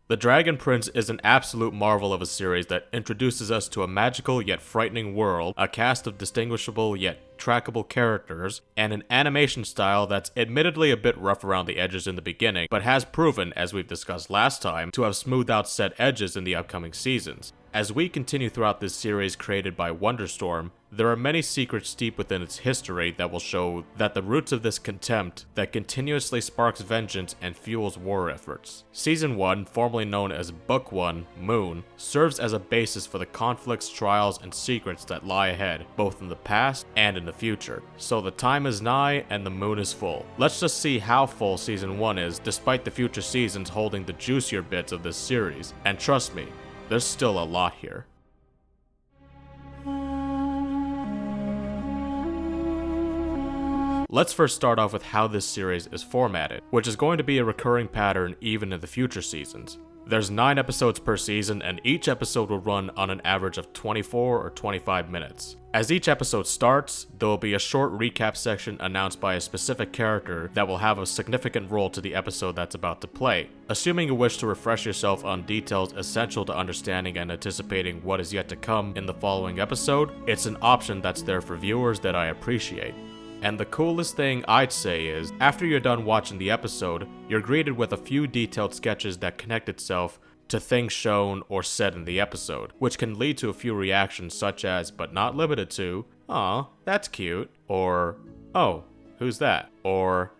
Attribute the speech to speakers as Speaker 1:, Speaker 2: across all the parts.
Speaker 1: The Dragon Prince is an absolute marvel of a series that introduces us to a magical yet frightening world, a cast of distinguishable yet trackable characters, and an animation style that's admittedly a bit rough around the edges in the beginning, but has proven, as we've discussed last time, to have smoothed out set edges in the upcoming seasons. As we continue throughout this series created by Wonderstorm, there are many secrets deep within its history that will show that the roots of this contempt that continuously sparks vengeance and fuels war efforts. Season 1, formerly known as Book 1, Moon, serves as a basis for the conflicts, trials, and secrets that lie ahead, both in the past and in the future. So the time is nigh and the moon is full. Let's just see how full Season 1 is, despite the future seasons holding the juicier bits of this series. And trust me, there's still a lot here. Let's first start off with how this series is formatted, which is going to be a recurring pattern even in the future seasons. There's 9 episodes per season, and each episode will run on an average of 24 or 25 minutes. As each episode starts, there will be a short recap section announced by a specific character that will have a significant role to the episode that's about to play. Assuming you wish to refresh yourself on details essential to understanding and anticipating what is yet to come in the following episode, it's an option that's there for viewers that I appreciate. And the coolest thing I'd say is, after you're done watching the episode, you're greeted with a few detailed sketches that connect itself to things shown or said in the episode, which can lead to a few reactions such as, but not limited to, "Aw, that's cute," or "Oh, who's that?" or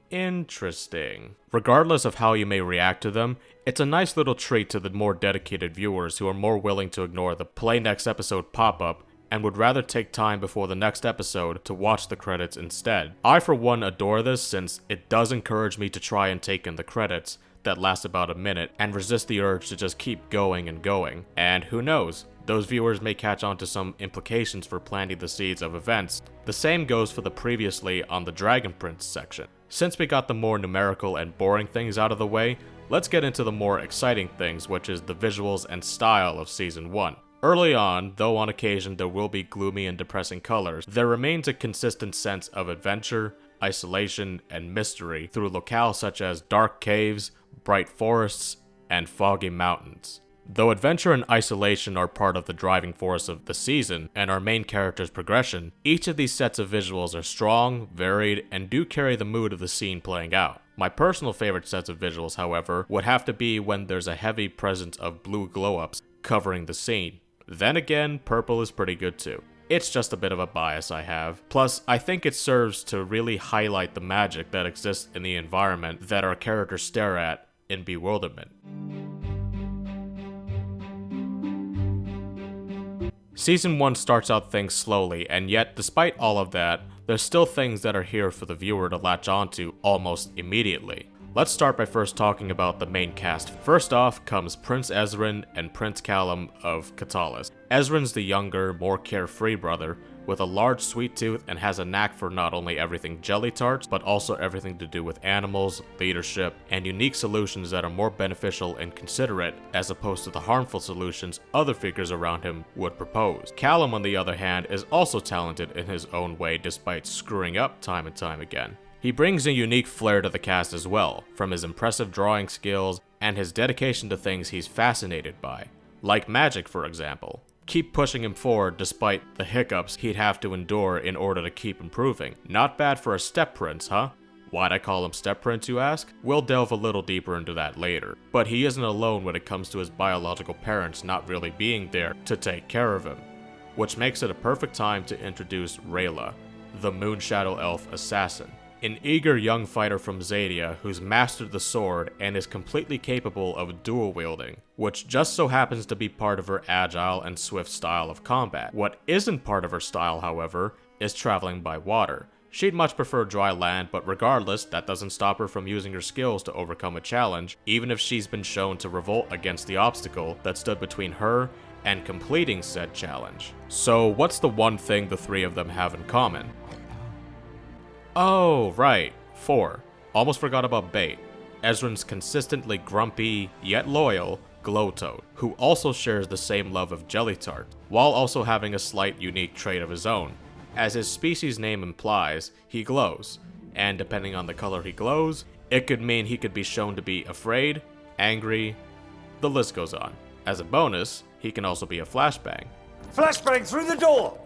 Speaker 1: interesting. Regardless of how you may react to them, it's a nice little treat to the more dedicated viewers who are more willing to ignore the play next episode pop-up and would rather take time before the next episode to watch the credits instead. I for one adore this, since it does encourage me to try and take in the credits that last about a minute and resist the urge to just keep going and going. And who knows, those viewers may catch on to some implications for planting the seeds of events. The same goes for the previously on the Dragon Prince section. Since we got the more numerical and boring things out of the way, let's get into the more exciting things, which is the visuals and style of Season 1. Early on, though on occasion there will be gloomy and depressing colors, there remains a consistent sense of adventure, isolation, and mystery through locales such as dark caves, bright forests, and foggy mountains. Though adventure and isolation are part of the driving force of the season and our main character's progression, each of these sets of visuals are strong, varied, and do carry the mood of the scene playing out. My personal favorite sets of visuals, however, would have to be when there's a heavy presence of blue glow-ups covering the scene. Then again, purple is pretty good too. It's just a bit of a bias I have. Plus, I think it serves to really highlight the magic that exists in the environment that our characters stare at in bewilderment. Season 1 starts out things slowly, and yet, despite all of that, there's still things that are here for the viewer to latch onto almost immediately. Let's start by first talking about the main cast. First off comes Prince Ezrin and Prince Callum of Katalis. Ezrin's the younger, more carefree brother with a large sweet tooth and has a knack for not only everything jelly tarts, but also everything to do with animals, leadership, and unique solutions that are more beneficial and considerate as opposed to the harmful solutions other figures around him would propose. Callum, on the other hand, is also talented in his own way despite screwing up time and time again. He brings a unique flair to the cast as well, from his impressive drawing skills and his dedication to things he's fascinated by, like magic for example. Keep pushing him forward despite the hiccups he'd have to endure in order to keep improving. Not bad for a step prince, huh? Why'd I call him step prince, you ask? We'll delve a little deeper into that later. But he isn't alone when it comes to his biological parents not really being there to take care of him, which makes it a perfect time to introduce Rayla, the Moonshadow Elf assassin. An eager young fighter from Zadia who's mastered the sword and is completely capable of dual wielding, which just so happens to be part of her agile and swift style of combat. What isn't part of her style, however, is traveling by water. She'd much prefer dry land, but regardless, that doesn't stop her from using her skills to overcome a challenge, even if she's been shown to revolt against the obstacle that stood between her and completing said challenge. So what's the one thing the three of them have in common? Oh, right. 4. Almost forgot about Bait. Ezrin's consistently grumpy, yet loyal, Glowtoad, who also shares the same love of jelly tart, while also having a slight unique trait of his own. As his species name implies, he glows, and depending on the color he glows, It could mean he could be shown to be afraid, angry, the list goes on. As a bonus, he can also be a flashbang.
Speaker 2: Flashbang through the door!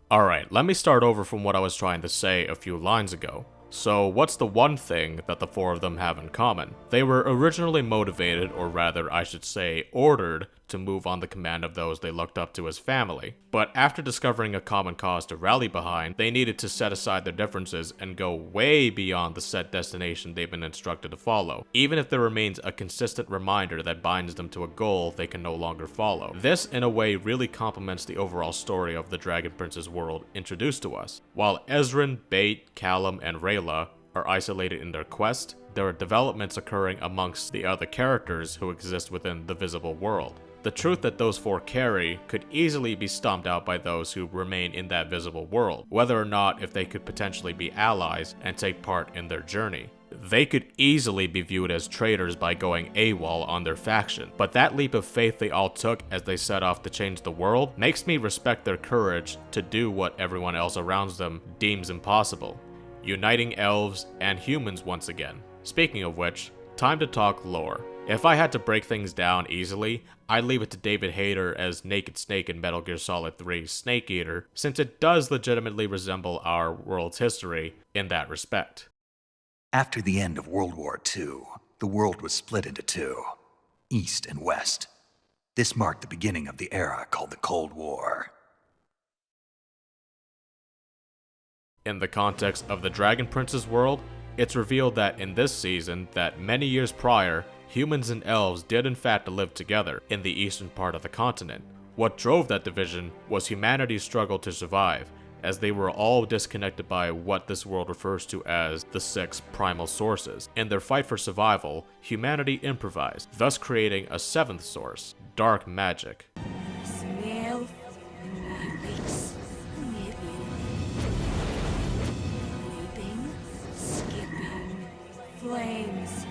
Speaker 1: Alright, let me start over from what I was trying to say a few lines ago. So, what's the one thing that the four of them have in common? They were originally motivated, or rather, I should say, ordered, to move on the command of those they looked up to as family. But after discovering a common cause to rally behind, they needed to set aside their differences and go way beyond the set destination they've been instructed to follow, even if there remains a consistent reminder that binds them to a goal they can no longer follow. This, in a way, really complements the overall story of the Dragon Prince's world introduced to us. While Ezran, Bait, Callum, and Rayla are isolated in their quest, there are developments occurring amongst the other characters who exist within the visible world. The truth that those four carry could easily be stomped out by those who remain in that visible world, whether or not if they could potentially be allies and take part in their journey. They could easily be viewed as traitors by going AWOL on their faction, but that leap of faith they all took as they set off to change the world makes me respect their courage to do what everyone else around them deems impossible. Uniting elves and humans once again. Speaking of which, time to talk lore. If I had to break things down easily, I'd leave it to David Hayter as Naked Snake in Metal Gear Solid 3 Snake Eater, since it does legitimately resemble our world's history in that respect.
Speaker 3: After the end of World War II, the world was split into two, East and West. This marked the beginning of the era called the Cold War.
Speaker 1: In the context of the Dragon Prince's world, it's revealed that in this season that many years prior, humans and elves did in fact live together in the eastern part of the continent. What drove that division was humanity's struggle to survive, as they were all disconnected by what this world refers to as the six primal sources. In their fight for survival, humanity improvised, thus creating a seventh source, dark magic.
Speaker 4: Smell, leaping, skipping, flames.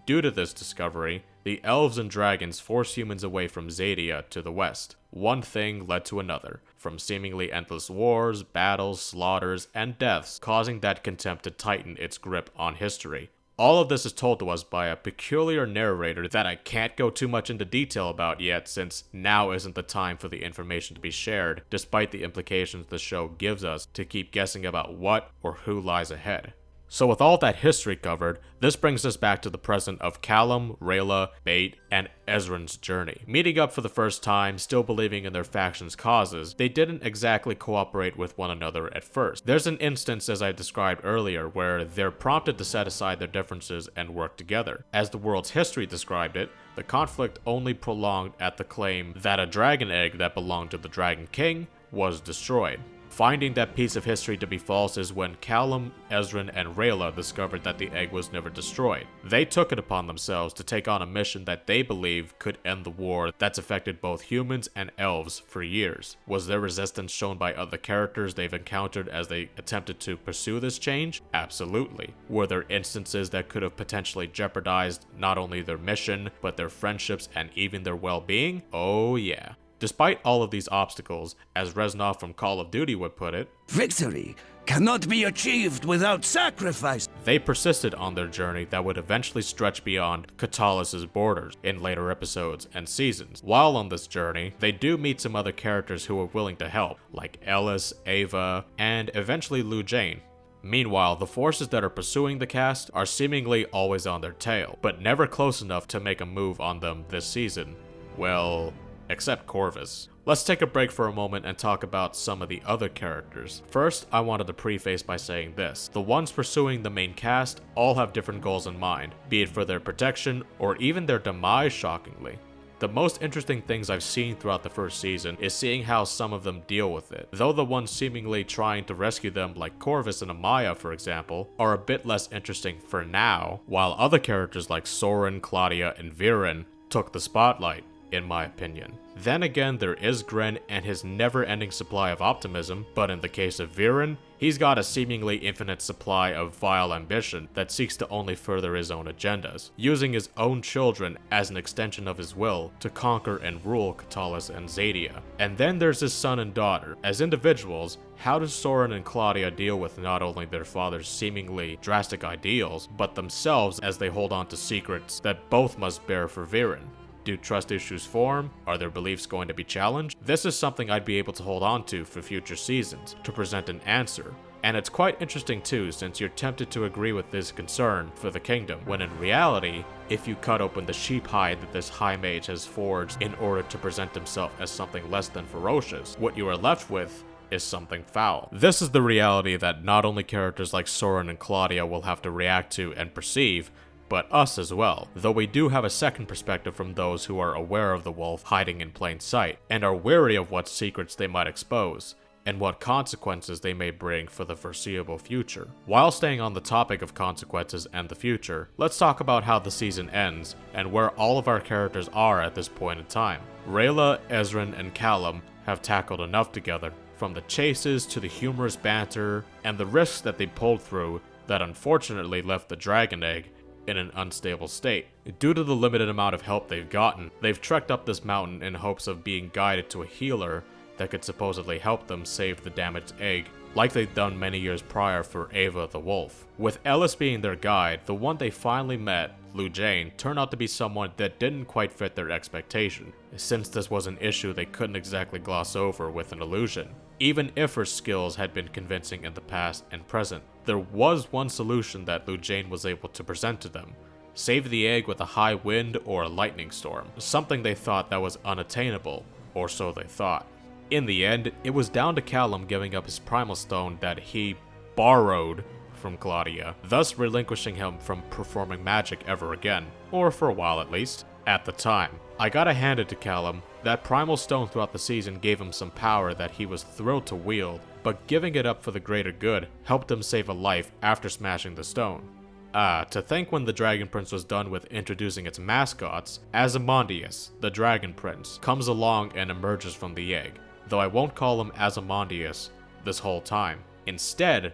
Speaker 1: Due to this discovery, the elves and dragons forced humans away from Zadia to the west. One thing led to another, from seemingly endless wars, battles, slaughters, and deaths, causing that contempt to tighten its grip on history. All of this is told to us by a peculiar narrator that I can't go too much into detail about yet, since now isn't the time for the information to be shared, despite the implications the show gives us to keep guessing about what or who lies ahead. So with all that history covered, this brings us back to the present of Callum, Rayla, Bait, and Ezran's journey. Meeting up for the first time, still believing in their faction's causes, they didn't exactly cooperate with one another at first. There's an instance, as I described earlier, where they're prompted to set aside their differences and work together. As the world's history described it, the conflict only prolonged at the claim that a dragon egg that belonged to the Dragon King was destroyed. Finding that piece of history to be false is when Callum, Ezran, and Rayla discovered that the egg was never destroyed. They took it upon themselves to take on a mission that they believe could end the war that's affected both humans and elves for years. Was there resistance shown by other characters they've encountered as they attempted to pursue this change? Absolutely. Were there instances that could have potentially jeopardized not only their mission, but their friendships and even their well-being? Oh yeah. Despite all of these obstacles, as Reznov from Call of Duty would put it,
Speaker 5: victory cannot be achieved without sacrifice.
Speaker 1: They persisted on their journey that would eventually stretch beyond Catalys's borders in later episodes and seasons. While on this journey, they do meet some other characters who are willing to help, like Ellis, Ava, and eventually Lou Jane. Meanwhile, the forces that are pursuing the cast are seemingly always on their tail, but never close enough to make a move on them this season. Well, except Corvus. Let's take a break for a moment and talk about some of the other characters. First, I wanted to preface by saying this. The ones pursuing the main cast all have different goals in mind, be it for their protection or even their demise, shockingly. The most interesting things I've seen throughout the first season is seeing how some of them deal with it. Though the ones seemingly trying to rescue them, like Corvus and Amaya for example, are a bit less interesting for now, while other characters like Soren, Claudia, and Viren took the spotlight, in my opinion. Then again, there is Gren and his never-ending supply of optimism, but in the case of Viren, He's got a seemingly infinite supply of vile ambition that seeks to only further his own agendas, using his own children as an extension of his will to conquer and rule Katalis and Zadia. And then there's his son and daughter. As individuals, how do Soren and Claudia deal with not only their father's seemingly drastic ideals, but themselves as they hold on to secrets that both must bear for Viren? Do trust issues form? Are their beliefs going to be challenged? This is something I'd be able to hold on to for future seasons, to present an answer. And it's quite interesting too, since you're tempted to agree with this concern for the kingdom, when in reality, if you cut open the sheep hide that this high mage has forged in order to present himself as something less than ferocious, what you are left with is something foul. This is the reality that not only characters like Soren and Claudia will have to react to and perceive, but us as well, though we do have a second perspective from those who are aware of the wolf hiding in plain sight, and are wary of what secrets they might expose, and what consequences they may bring for the foreseeable future. While staying on the topic of consequences and the future, let's talk about how the season ends, and where all of our characters are at this point in time. Rayla, Ezran, and Callum have tackled enough together, from the chases to the humorous banter, and the risks that they pulled through that unfortunately left the dragon egg in an unstable state. Due to the limited amount of help they've gotten, they've trekked up this mountain in hopes of being guided to a healer that could supposedly help them save the damaged egg, like they'd done many years prior for Ava the wolf. With Ellis being their guide, the one they finally met, Lou Jane, turned out to be someone that didn't quite fit their expectation, since this was an issue they couldn't exactly gloss over with an illusion. Even if her skills had been convincing in the past and present, there was one solution that Lou Jane was able to present to them: save the egg with a high wind or a lightning storm, something they thought that was unattainable, or so they thought. In the end, it was down to Callum giving up his primal stone that he borrowed from Claudia, thus relinquishing him from performing magic ever again, or for a while at least. At the time, I gotta hand it to Callum, that primal stone throughout the season gave him some power that he was thrilled to wield, but giving it up for the greater good helped him save a life after smashing the stone. To think when the Dragon Prince was done with introducing its mascots, Ozymandias, the Dragon Prince, comes along and emerges from the egg, though I won't call him Ozymandias this whole time. Instead,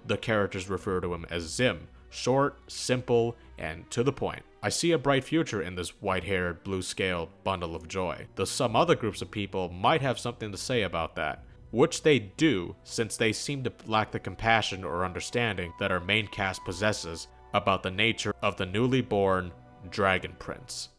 Speaker 1: the characters refer to him as Zim, short, simple, and to the point. I see a bright future in this white-haired, blue-scaled bundle of joy, though some other groups of people might have something to say about that, which they do, since they seem to lack the compassion or understanding that our main cast possesses about the nature of the newly born Dragon Prince.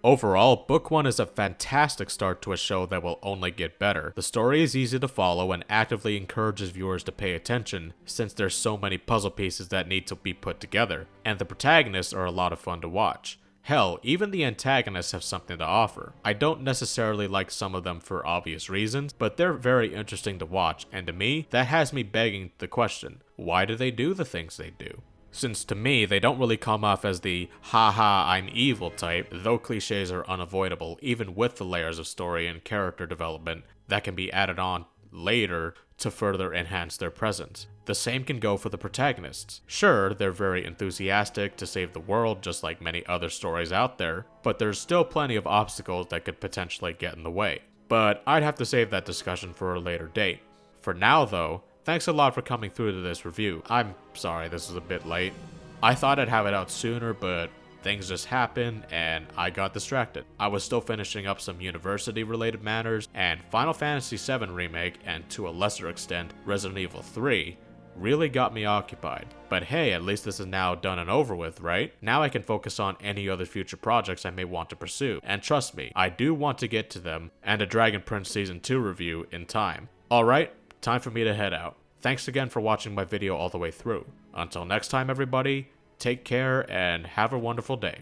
Speaker 1: Overall, Book 1 is a fantastic start to a show that will only get better. The story is easy to follow and actively encourages viewers to pay attention, since there's so many puzzle pieces that need to be put together, and the protagonists are a lot of fun to watch. Hell, even the antagonists have something to offer. I don't necessarily like some of them for obvious reasons, but they're very interesting to watch, and to me, that has me begging the question, why do they do the things they do? Since to me, they don't really come off as the haha I'm evil type, though cliches are unavoidable even with the layers of story and character development that can be added on later to further enhance their presence. The same can go for the protagonists. Sure, they're very enthusiastic to save the world just like many other stories out there, but there's still plenty of obstacles that could potentially get in the way. But I'd have to save that discussion for a later date. For now though, thanks a lot for coming through to this review. I'm sorry this is a bit late. I thought I'd have it out sooner, but things just happened and I got distracted. I was still finishing up some university related matters, and Final Fantasy VII Remake, and to a lesser extent Resident Evil 3, really got me occupied. But hey, at least this is now done and over with, right? Now I can focus on any other future projects I may want to pursue, and trust me, I do want to get to them, and a Dragon Prince Season 2 review in time. Alright, time for me to head out. Thanks again for watching my video all the way through. Until next time everybody, take care and have a wonderful day.